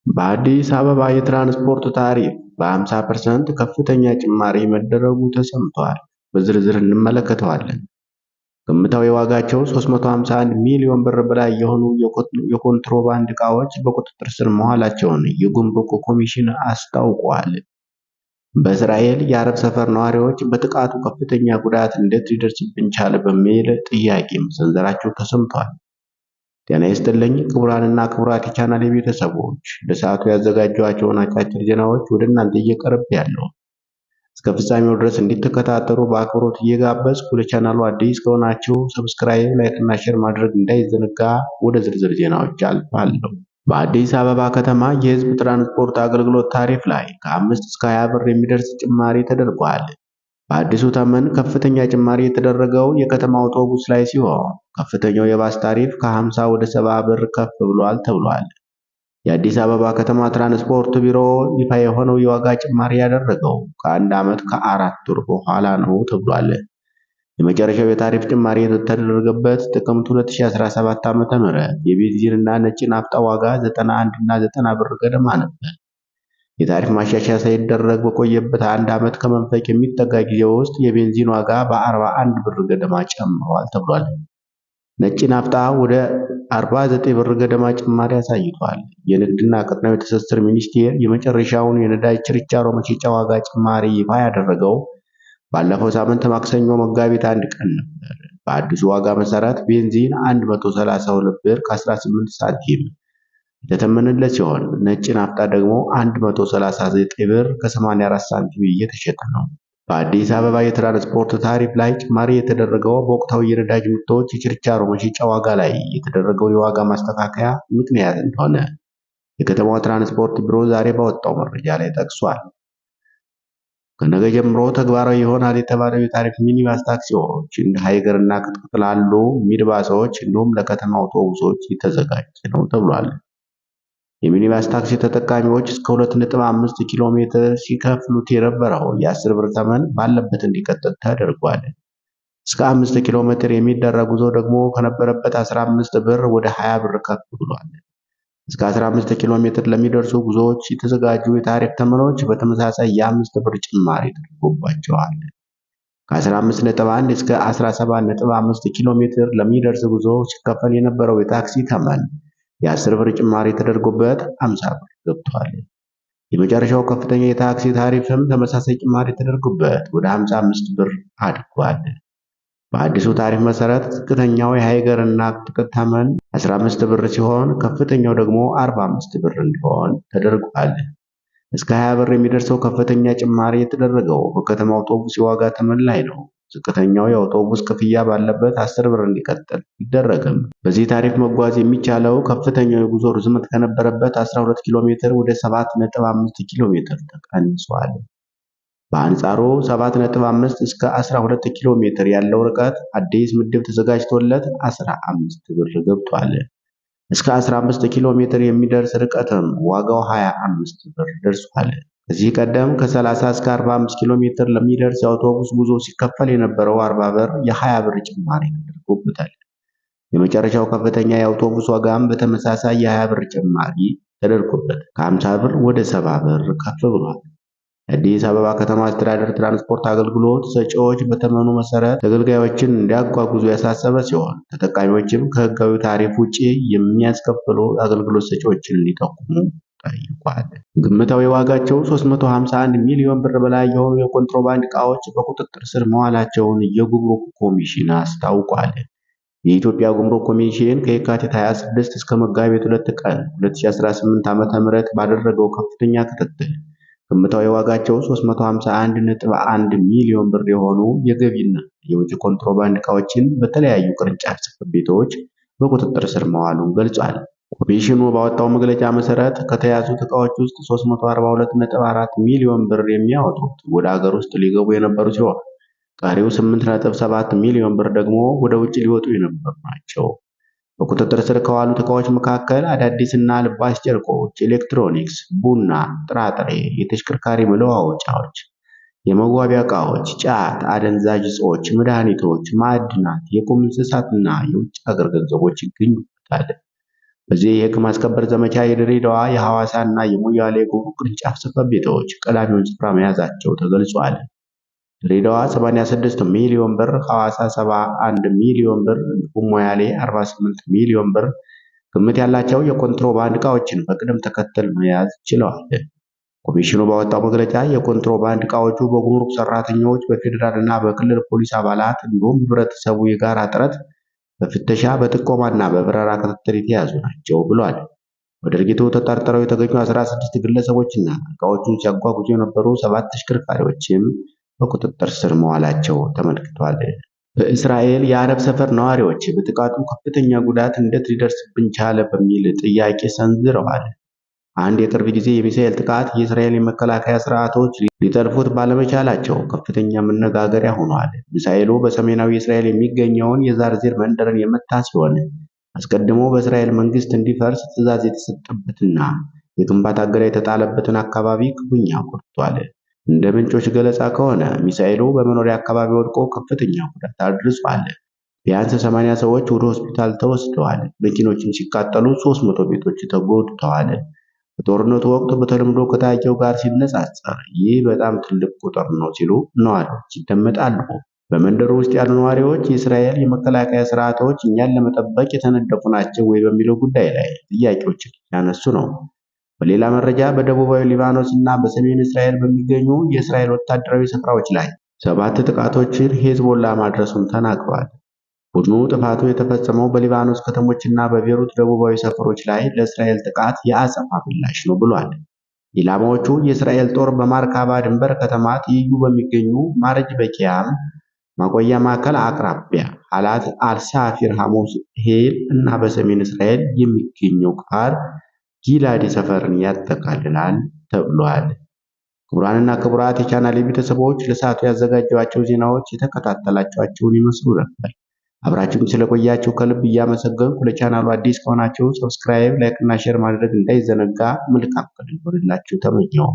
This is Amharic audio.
በአዲስ አበባ የትራንስፖርት ታሪፍ በ50% ከፍተኛ ጭማሪ መደረጉ ተሰምቷል። በዝርዝር እንመለከተዋለን። ግምታዊ ዋጋቸው 351 ሚሊዮን ብር በላይ የሆኑ የኮንትሮባንድ ዕቃዎች በቁጥጥር ስር መዋላቸውን የጉምሩክ ኮሚሽን አስታውቋል። በእስራኤል የአረብ ሰፈር ነዋሪዎች በጥቃቱ ከፍተኛ ጉዳት እንዴት ሊደርስብን ቻለ በሚል ጥያቄ መሰንዘራቸው ተሰምቷል። ጤና ይስጥልኝ ክቡራንና ክቡራት የቻናሌ ቤተሰቦች፣ ለሰዓቱ ያዘጋጇቸውን አጫጭር ዜናዎች ወደ እናንተ እየቀርብ ያለው እስከ ፍጻሜው ድረስ እንድትከታተሉ በአክብሮት እየጋበዝኩ ለቻናሉ አዲስ ከሆናችሁ ሰብስክራይብ፣ ላይክ እና ሼር ማድረግ እንዳይዘነጋ። ወደ ዝርዝር ዜናዎች አልፋለሁ። በአዲስ አበባ ከተማ የሕዝብ ትራንስፖርት አገልግሎት ታሪፍ ላይ ከ5 እስከ 20 ብር የሚደርስ ጭማሪ ተደርጓል። በአዲሱ ተመን ከፍተኛ ጭማሪ የተደረገው የከተማ አውቶቡስ ላይ ሲሆን ከፍተኛው የባስ ታሪፍ ከ50 ወደ 70 ብር ከፍ ብሏል ተብሏል። የአዲስ አበባ ከተማ ትራንስፖርት ቢሮ ይፋ የሆነው የዋጋ ጭማሪ ያደረገው ከአንድ ዓመት ከ4 ወር በኋላ ነው ተብሏል። የመጨረሻው የታሪፍ ጭማሪ የተደረገበት ጥቅምት 2017 ዓ.ም የቤንዚን እና ነጭ ናፍጣ ዋጋ 91 እና 90 ብር ገደማ ነበር። የታሪፍ ማሻሻያ ሳይደረግ በቆየበት አንድ ዓመት ከመንፈቅ የሚጠጋ ጊዜ ውስጥ የቤንዚን ዋጋ በ41 ብር ገደማ ጨምሯል ተብሏል። ነጭ ናፍጣ ወደ 49 ብር ገደማ ጭማሪ አሳይቷል። የንግድና ቀጠናዊ ትስስር ሚኒስቴር የመጨረሻውን የነዳጅ ችርቻሮ መሸጫ ዋጋ ጭማሪ ይፋ ያደረገው ባለፈው ሳምንት ማክሰኞ መጋቢት 1 ቀን ነበር። በአዲሱ ዋጋ መሰረት ቤንዚን 132 ብር ከ18 ሳንቲም የተተመነለት ሲሆን ነጭ ናፍጣ ደግሞ 139 ብር ከ84 ሳንቲም እየተሸጠ ነው። በአዲስ አበባ የትራንስፖርት ታሪፍ ላይ ጭማሪ የተደረገው በወቅታዊ የነዳጅ ምርቶች የችርቻሮ መሸጫ ዋጋ ላይ የተደረገው የዋጋ ማስተካከያ ምክንያት እንደሆነ የከተማዋ ትራንስፖርት ቢሮ ዛሬ ባወጣው መረጃ ላይ ጠቅሷል። ከነገ ጀምሮ ተግባራዊ ይሆናል የተባለው የታሪፍ ሚኒባስ ታክሲዎች እንደ ሃይገር እና ቅጥቅጥ ላሉ ሚኒባሶች እንዲሁም ለከተማ አውቶቡሶች የተዘጋጀ ነው ተብሏል። የሚኒባስ ታክሲ ተጠቃሚዎች እስከ 2.5 ኪሎ ሜትር ሲከፍሉት የነበረው የ10 ብር ተመን ባለበት እንዲቀጥል ተደርጓል። እስከ 5 ኪሎ ሜትር የሚደረግ ጉዞ ደግሞ ከነበረበት 15 ብር ወደ 20 ብር ከፍ ብሏል። እስከ 15 ኪሎ ሜትር ለሚደርሱ ጉዞዎች የተዘጋጁ የታሪፍ ተመኖች በተመሳሳይ የ5 ብር ጭማሪ ተደርጎባቸዋል። ከ15.1 እስከ 17.5 ኪሎ ሜትር ለሚደርስ ጉዞ ሲከፈል የነበረው የታክሲ ተመን የ10 ብር ጭማሪ ተደርጎበት 50 ብር ገብቷል። የመጨረሻው ከፍተኛ የታክሲ ታሪፍም ተመሳሳይ ጭማሪ ተደርጎበት ወደ 55 ብር አድጓል። በአዲሱ ታሪፍ መሰረት ዝቅተኛው የሃይገር እና ቅጥቅጥ ተመን 15 ብር ሲሆን ከፍተኛው ደግሞ 45 ብር እንዲሆን ተደርጓል። እስከ 20 ብር የሚደርሰው ከፍተኛ ጭማሪ የተደረገው በከተማ አውቶቡስ የዋጋ ተመን ላይ ነው። ዝቅተኛው የአውቶቡስ ክፍያ ባለበት 10 ብር እንዲቀጥል ቢደረግም በዚህ ታሪፍ መጓዝ የሚቻለው ከፍተኛው የጉዞ ርዝመት ከነበረበት 12 ኪሎ ሜትር ወደ 7.5 ኪሎ ሜትር ተቀንሷል። በአንጻሩ 7.5 እስከ 12 ኪሎ ሜትር ያለው ርቀት አዲስ ምድብ ተዘጋጅቶለት 15 ብር ገብቷል። እስከ 15 ኪሎ ሜትር የሚደርስ ርቀትም ዋጋው 25 ብር ደርሷል። ከዚህ ቀደም ከ30 እስከ 45 ኪሎ ሜትር ለሚደርስ የአውቶቡስ ጉዞ ሲከፈል የነበረው 40 ብር የ20 ብር ጭማሪ ተደርጎበታል። የመጨረሻው ከፍተኛ የአውቶቡስ ዋጋም በተመሳሳይ የ20 ብር ጭማሪ ተደርጎበት ከ50 ብር ወደ 70 ብር ከፍ ብሏል። የአዲስ አበባ ከተማ አስተዳደር ትራንስፖርት አገልግሎት ሰጪዎች በተመኑ መሰረት ተገልጋዮችን እንዲያጓጉዙ ያሳሰበ ሲሆን ተጠቃሚዎችም ከሕጋዊ ታሪፍ ውጪ የሚያስከፍሉ አገልግሎት ሰጪዎችን እንዲጠቁሙ ጠይቋል። ግምታዊ ዋጋቸው 351 ሚሊዮን ብር በላይ የሆኑ የኮንትሮባንድ ዕቃዎች በቁጥጥር ስር መዋላቸውን የጉምሩክ ኮሚሽን አስታውቋል። የኢትዮጵያ ጉምሩክ ኮሚሽን ከየካቲት 26 እስከ መጋቢት 2 ቀን 2018 ዓ.ም ባደረገው ከፍተኛ ክትትል ግምታዊ ዋጋቸው 351.1 ሚሊዮን ብር የሆኑ የገቢና የውጭ ኮንትሮባንድ ዕቃዎችን በተለያዩ ቅርንጫፍ ጽሕፈት ቤቶች በቁጥጥር ስር መዋሉን ገልጿል። ኮሚሽኑ ባወጣው መግለጫ መሰረት ከተያዙት ዕቃዎች ውስጥ 342.4 ሚሊዮን ብር የሚያወጡት ወደ ሀገር ውስጥ ሊገቡ የነበሩ ሲሆን ቀሪው 8.7 ሚሊዮን ብር ደግሞ ወደ ውጭ ሊወጡ የነበሩ ናቸው። በቁጥጥር ስር ከዋሉት ዕቃዎች መካከል አዳዲስና ልባስ ጨርቆች፣ ኤሌክትሮኒክስ፣ ቡና፣ ጥራጥሬ፣ የተሽከርካሪ መለዋወጫዎች፣ የመዋቢያ ዕቃዎች፣ ጫት፣ አደንዛዥ ዕፆች፣ መድኃኒቶች፣ ማዕድናት፣ የቁም እንስሳትና የውጭ ሀገር ገንዘቦች ይገኙበታል። በዚህ የህግ ማስከበር ዘመቻ የድሬዳዋ፣ የሐዋሳና የሞያሌ ጉምሩክ ቅርንጫፍ ጽሕፈት ቤቶች ቀዳሚውን ስፍራ መያዛቸው ተገልጿል። ድሬዳዋ 86 ሚሊዮን ብር፣ ሐዋሳ 71 ሚሊዮን ብር እንዲሁም ሞያሌ 48 ሚሊዮን ብር ግምት ያላቸው የኮንትሮባንድ ዕቃዎችን በቅደም ተከተል መያዝ ችለዋል። ኮሚሽኑ ባወጣው መግለጫ የኮንትሮባንድ ዕቃዎቹ በጉምሩክ ሰራተኞች፣ በፌዴራል እና በክልል ፖሊስ አባላት እንዲሁም ህብረተሰቡ የጋራ ጥረት በፍተሻ በጥቆማና በበረራ ክትትል የተያዙ ናቸው ብሏል። በድርጊቱ ተጠርጥረው የተገኙ 16 ግለሰቦችና ዕቃዎቹን ሲያጓጉዙ የነበሩ 7 ተሽከርካሪዎችም በቁጥጥር ስር መዋላቸው ተመልክቷል። በእስራኤል የአረብ ሰፈር ነዋሪዎች በጥቃቱ ከፍተኛ ጉዳት እንዴት ሊደርስብን ቻለ በሚል ጥያቄ ሰንዝረዋል። አንድ የቅርብ ጊዜ የሚሳኤል ጥቃት የእስራኤል የመከላከያ ስርዓቶች ሊጠልፉት ባለመቻላቸው ከፍተኛ መነጋገሪያ ሆኗል። ሚሳኤሉ በሰሜናዊ እስራኤል የሚገኘውን የዛርዚር መንደርን የመታ ሲሆን አስቀድሞ በእስራኤል መንግስት እንዲፈርስ ትዕዛዝ የተሰጠበትና የግንባታ እገዳ የተጣለበትን አካባቢ ክፉኛ ጎድቷል። እንደ ምንጮች ገለጻ ከሆነ ሚሳኤሉ በመኖሪያ አካባቢ ወድቆ ከፍተኛ ጉዳት አድርሷል። ቢያንስ 80 ሰዎች ወደ ሆስፒታል ተወስደዋል። መኪኖችም ሲቃጠሉ 300 ቤቶች ተጎድተዋል። በጦርነቱ ወቅት በተለምዶ ከታየው ጋር ሲነጻጸር ይህ በጣም ትልቅ ቁጥር ነው ሲሉ ነዋሪዎች ይደመጣሉ። በመንደሩ ውስጥ ያሉ ነዋሪዎች የእስራኤል የመከላከያ ስርዓቶች እኛን ለመጠበቅ የተነደፉ ናቸው ወይ በሚለው ጉዳይ ላይ ጥያቄዎችን ያነሱ ነው። በሌላ መረጃ በደቡባዊ ሊባኖስ እና በሰሜን እስራኤል በሚገኙ የእስራኤል ወታደራዊ ስፍራዎች ላይ 7 ጥቃቶችን ሄዝቦላ ማድረሱን ተናግሯል። ቡድኑ ጥፋቱ የተፈጸመው በሊባኖስ ከተሞችና በቤሩት ደቡባዊ ሰፈሮች ላይ ለእስራኤል ጥቃት የአጸፋ ምላሽ ነው ብሏል። ኢላማዎቹ የእስራኤል ጦር በማርካባ ድንበር ከተማ ትይዩ በሚገኙ ማረጅ በቂያም ማቆያ ማዕከል አቅራቢያ አላት አልሳፊር ሐሙስ ሄል እና በሰሜን እስራኤል የሚገኘው ቃር ጊላዲ ሰፈርን ያጠቃልላል ተብሏል። ክቡራንና ክቡራት የቻናሌ ቤተሰቦች ለሰዓቱ ያዘጋጇቸው ዜናዎች የተከታተላችኋቸውን ይመስሉ ነበር። አብራችሁን ስለቆያችሁ ከልብ እያመሰገንኩ ለቻናሉ አዲስ ከሆናችሁ ሰብስክራይብ፣ ላይክ እና ሼር ማድረግ እንዳይዘነጋ። መልካም ቀን ይሁንላችሁ ተመኘሁ።